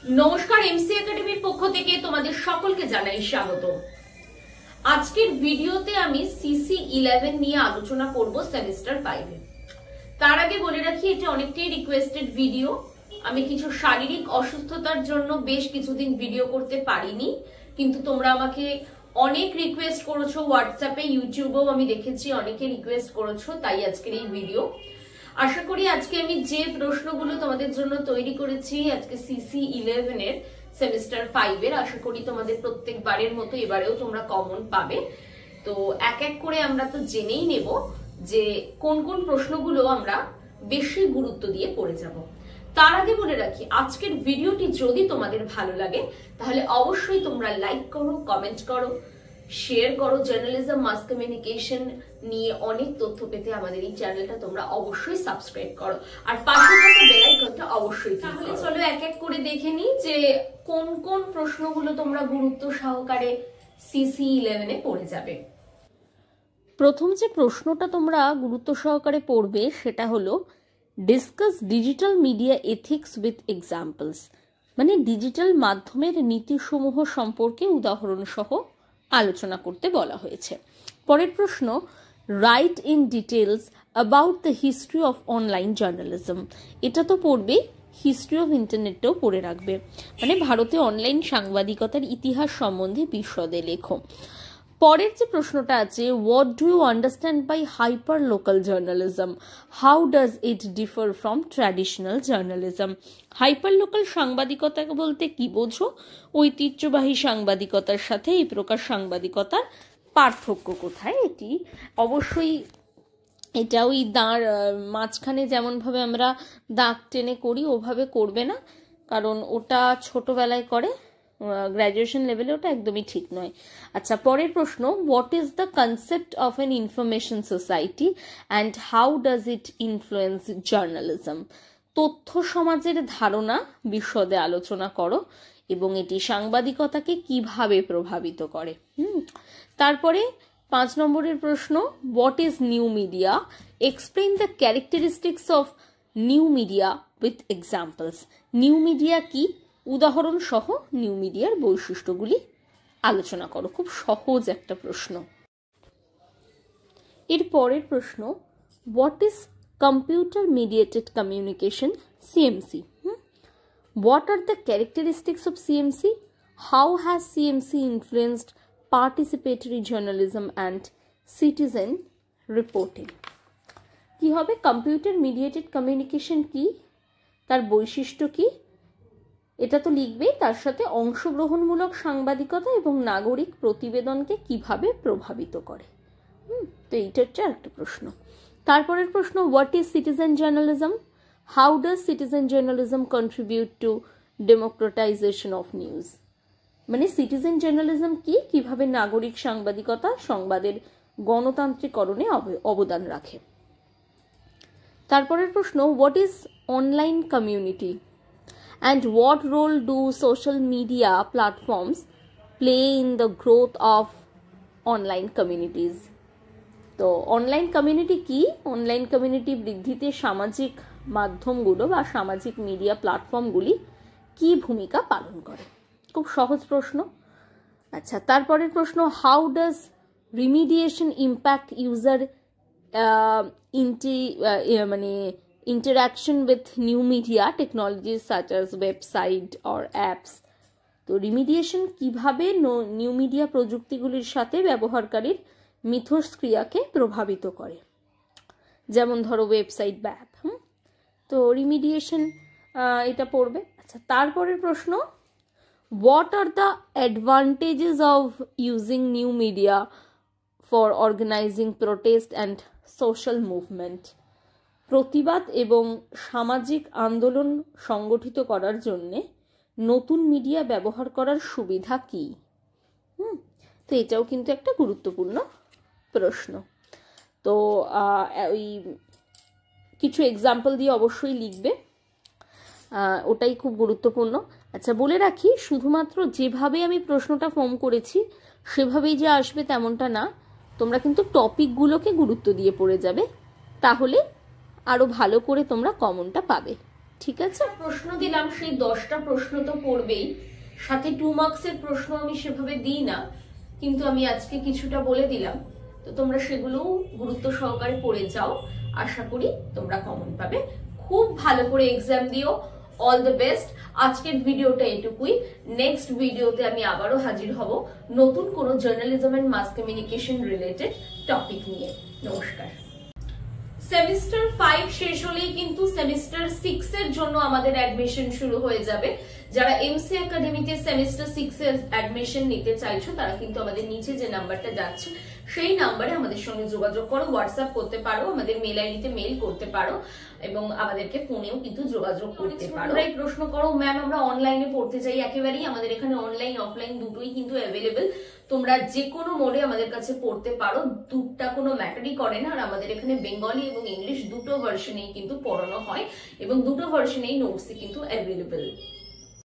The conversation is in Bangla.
নমস্কার, এমসি একাডেমির পক্ষ থেকে তোমাদের সকলকে জানাই স্বাগত। আজকের ভিডিওতে আমি সিসি 11 নিয়ে আলোচনা করব সেমিস্টার 5 এ। তার আগে বলে রাখি, এটা অনেকটাই রিকোয়েস্টেড ভিডিও। আমি কিছু শারীরিক অসুস্থতার জন্য বেশ কিছুদিন ভিডিও করতে পারিনি, কিন্তু তোমরা আমাকে অনেক রিকোয়েস্ট করেছো হোয়াটসঅ্যাপে, ইউটিউবেও আমি দেখেছি অনেকে রিকোয়েস্ট করেছো, তাই আজকের এই ভিডিও। আশা করি আজকে আমি যে প্রশ্নগুলো তোমাদের জন্য তৈরি করেছি আজকে সিসি 11 এর সেমিস্টার 5 এর, আশা করি তোমাদের প্রত্যেকবারের মতো এবারেও তোমরা কমন পাবে। তো এক এক করে আমরা তো জেনেই নেব যে কোন কোন প্রশ্নগুলো আমরা বেশি গুরুত্ব দিয়ে পড়ে যাব। তার আগে বলে রাখি, আজকের ভিডিওটি যদি তোমাদের ভালো লাগে তাহলে অবশ্যই তোমরা লাইক করো, কমেন্ট করো, শেয়ার করো। জার্নালিজম, মাস কমিউনিকেশন নিয়ে অনেক তথ্য পেতে আমাদের এই চ্যানেলটা তোমরা অবশ্যই সাবস্ক্রাইব করো, আর পাশে থাকা বেল আইকনটা অবশ্যই ক্লিক করো। চলো এক এক করে দেখে নিই যে কোন কোন প্রশ্নগুলো তোমরা গুরুত্ব সহকারে সিসি 11 এ পড়ে যাবে। প্রথম যে প্রশ্নটা তোমরা গুরুত্ব সহকারে পড়বে সেটা হলো discuss digital media ethics with examples, মানে ডিজিটাল মাধ্যমের নীতিসমূহ সম্পর্কে উদাহরণ সহ আলোচনা করতে বলা হয়েছে। পরের প্রশ্ন, right in details about the history of online journalism. এটা তো পড়বে, হিস্ট্রি অফ ইন্টারনেটটাও পড়ে রাখবে, মানে ভারতে অনলাইন সাংবাদিকতার ইতিহাস সম্বন্ধে বিশদে লেখো। পরের যে প্রশ্নটা আছে, what do you understand by hyper local journalism, how does it differ from traditional journalism. Hyper local সাংবাদিকতা বলতে কি বোঝো? ঐতিহ্যবাহী সাংবাদিকতার সাথে এই প্রকার সাংবাদিকতার পার্থক্য কোথায়? এটি অবশ্যই এটা ওই দাঁড় মাঝখানে যেমনভাবে আমরা দাগ টেনে করি ওভাবে করবে না, কারণ ওটা ছোটবেলায় করে, গ্র্যাজুয়েশন লেভেলে ওটা একদমই ঠিক নয়। আচ্ছা, পরের প্রশ্ন, what is the concept of N information society and how does it influence journalism. তথ্য সমাজের ধারণা বিশদে আলোচনা করো এবং এটি সাংবাদিকতাকে কিভাবে প্রভাবিত করে। তারপরে 5 নম্বরের প্রশ্ন, what is new media, explain the characteristics of new media with examples. New media কি, উদাহরণ সহ নিউ মিডিয়ার বৈশিষ্ট্যগুলি আলোচনা করো। খুব সহজ একটা প্রশ্ন। এর পরের প্রশ্ন, what is computer mediated communication, CMC. What are the characteristics of CMC, how has CMC influenced participatory journalism and citizen reporting. কি হবে? কম্পিউটার মিডিয়েটেড কমিউনিকেশন কি, তার বৈশিষ্ট্য কি, এটা তো লিখবে। তার সাথে অংশগ্রহণমূলক সাংবাদিকতা এবং নাগরিক প্রতিবেদনকে কিভাবে প্রভাবিত করে। তো এইটা হচ্ছে একটা প্রশ্ন। তারপরের প্রশ্ন, what is citizen journalism, how does citizen journalism contribute to democratisation of news. মানে সিটিজেন জার্নালিজম কি, কিভাবে নাগরিক সাংবাদিকতা সংবাদের গণতান্ত্রিকরণে অবদান রাখে। তারপরের প্রশ্ন, what is online community and what role do social media platforms play in the growth of online communities? তো অনলাইন কমিউনিটি কি, অনলাইন কমিউনিটি বৃদ্ধিতে সামাজিক মাধ্যমগুলো বা সামাজিক মিডিয়া প্ল্যাটফর্মগুলি কি ভূমিকা পালন করে। খুব সহজ প্রশ্ন। আচ্ছা, তারপরের প্রশ্ন, how does remediation impact user interaction with new media technologies such as website or apps। তো রিমিডিয়েশন কিভাবে নিউ মিডিয়া প্রযুক্তিগুলির সাথে ব্যবহারকারীর মিথস্ক্রিয়াকে প্রভাবিত করে, যেমন ধরো ওয়েবসাইট বা অ্যাপ। তো রিমিডিয়েশন এটা পড়বে। আচ্ছা, তারপরের প্রশ্ন, what are the advantages of using new media for organising protest and social movement. প্রতিবাদ এবং সামাজিক আন্দোলন সংগঠিত করার জন্য নতুন মিডিয়া ব্যবহার করার সুবিধা কি। তো এটাও কিন্তু একটা গুরুত্বপূর্ণ প্রশ্ন। তো ওই কিছু এক্সাম্পল দিয়ে অবশ্যই লিখবে, ওটাই খুব গুরুত্বপূর্ণ। আচ্ছা, বলে রাখি, শুধুমাত্র যেভাবে আমি প্রশ্নটা ফর্ম করেছি সেভাবেই যে আসবে তেমনটা না, তোমরা কিন্তু টপিকগুলোকে গুরুত্ব দিয়ে পড়ে যাবে, তাহলে আরো ভালো করে তোমরা কমনটা পাবে। ঠিক আছে? প্রশ্ন দিলাম, সেই 10টা প্রশ্ন তো পড়বেই, সাথে 2 মার্কসের প্রশ্ন আমি সেভাবে দিই না, কিন্তু আমি আজকে কিছুটা বলে দিলাম, তো তোমরা সেগুলোও গুরুত্ব সহকারে পড়ে যাও। আশা করি তোমরা কমন পাবে। খুব ভালো করে এক্সাম দিও। All the best. আজকের ভিডিওটা এটুকুই। নেক্সট ভিডিওতে আমি আবারও হাজির হব নতুন কোনো journalism and mass communication related topic নিয়ে। নমস্কার। সেমিস্টার 5 শেষ হলেই কিন্তু সেমিস্টার 6 এর জন্য আমাদের অ্যাডমিশন শুরু হয়ে যাবে। যারা এমসি একাডেমিতে সেমিস্টার 6 এর অ্যাডমিশন নিতে চাইছো তারা কিন্তু আমাদের নিচে যে নাম্বারটা যাচ্ছে সেই নাম্বারে আমাদের সঙ্গে যোগাযোগ করো, হোয়াটসঅ্যাপ করতে পারো, আমাদের মেল আইডিতে মেল করতে পারো এবং আমাদেরকে ফোনেও কিন্তু যোগাযোগ করতে পারো। এই প্রশ্ন করো, ম্যাম আমরা অনলাইনে পড়তে চাই, একেবারেই আমাদের এখানে অনলাইন অফলাইন দুটোই কিন্তু অ্যাভেলেবেল। তোমরা যে কোনো মোডে আমাদের কাছে পড়তে পারো, দুটা কোনো ম্যাটারই করে না। আর আমাদের এখানে বেঙ্গলি এবং ইংলিশ দুটো ভার্সনেই কিন্তু পড়ানো হয় এবং দুটো ভার্সনেই নোটসই কিন্তু অ্যাভেলেবেল।